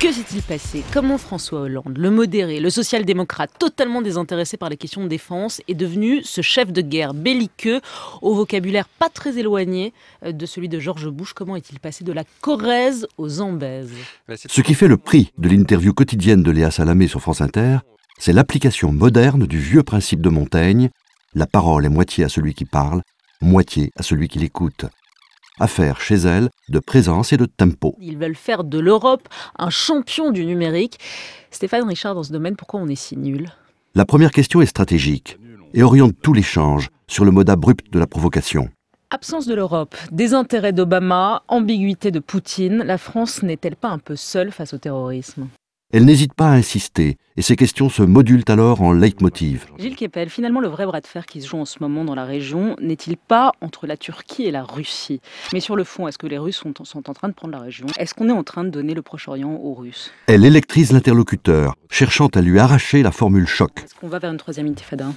Que s'est-il passé? Comment François Hollande, le modéré, le social-démocrate, totalement désintéressé par les questions de défense, est devenu ce chef de guerre belliqueux au vocabulaire pas très éloigné de celui de George Bush? Comment est-il passé de la Corrèze aux Zambèzes? Ce qui fait le prix de l'interview quotidienne de Léa Salamé sur France Inter, c'est l'application moderne du vieux principe de Montaigne: la parole est moitié à celui qui parle, moitié à celui qui l'écoute. Affaire chez elle de présence et de tempo. Ils veulent faire de l'Europe un champion du numérique. Stéphane Richard, dans ce domaine, pourquoi on est si nul? La première question est stratégique et oriente tout l'échange sur le mode abrupt de la provocation. Absence de l'Europe, désintérêt d'Obama, ambiguïté de Poutine, la France n'est-elle pas un peu seule face au terrorisme? Elle n'hésite pas à insister et ces questions se modulent alors en leitmotiv. Gilles Kepel, finalement le vrai bras de fer qui se joue en ce moment dans la région n'est-il pas entre la Turquie et la Russie? Mais sur le fond, est-ce que les Russes sont en train de prendre la région? Est-ce qu'on est en train de donner le Proche-Orient aux Russes? Elle électrise l'interlocuteur, cherchant à lui arracher la formule choc. Est-ce qu'on va vers une troisième intifada?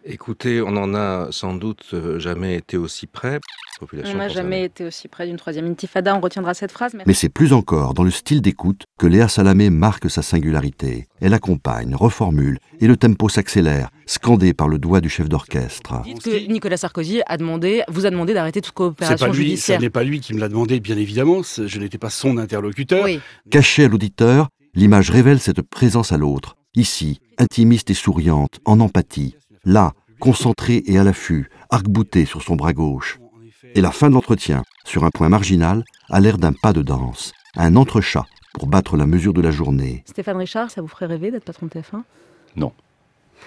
Écoutez, on n'en a sans doute jamais été aussi près. On n'a jamais été aussi près d'une troisième intifada, on retiendra cette phrase. Mais c'est plus encore dans le style d'écoute que Léa Salamé marque sa singularité. Elle accompagne, reformule, et le tempo s'accélère, scandé par le doigt du chef d'orchestre. Dites que Nicolas Sarkozy vous a demandé d'arrêter toute coopération judiciaire. Ce n'est pas lui qui me l'a demandé, bien évidemment, je n'étais pas son interlocuteur. Oui. Cachée à l'auditeur, l'image révèle cette présence à l'autre. Ici, intimiste et souriante, en empathie. Là, concentrée et à l'affût, arc-boutée sur son bras gauche. Et la fin de l'entretien, sur un point marginal, a l'air d'un pas de danse, un entrechat pour battre la mesure de la journée. Stéphane Richard, ça vous ferait rêver d'être patron de TF1? Non.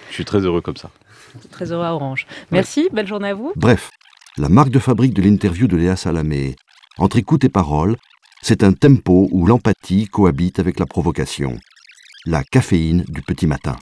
Je suis très heureux comme ça. Très heureux à Orange. Merci, belle journée à vous. Bref, la marque de fabrique de l'interview de Léa Salamé. Entre écoute et parole, c'est un tempo où l'empathie cohabite avec la provocation. La caféine du petit matin.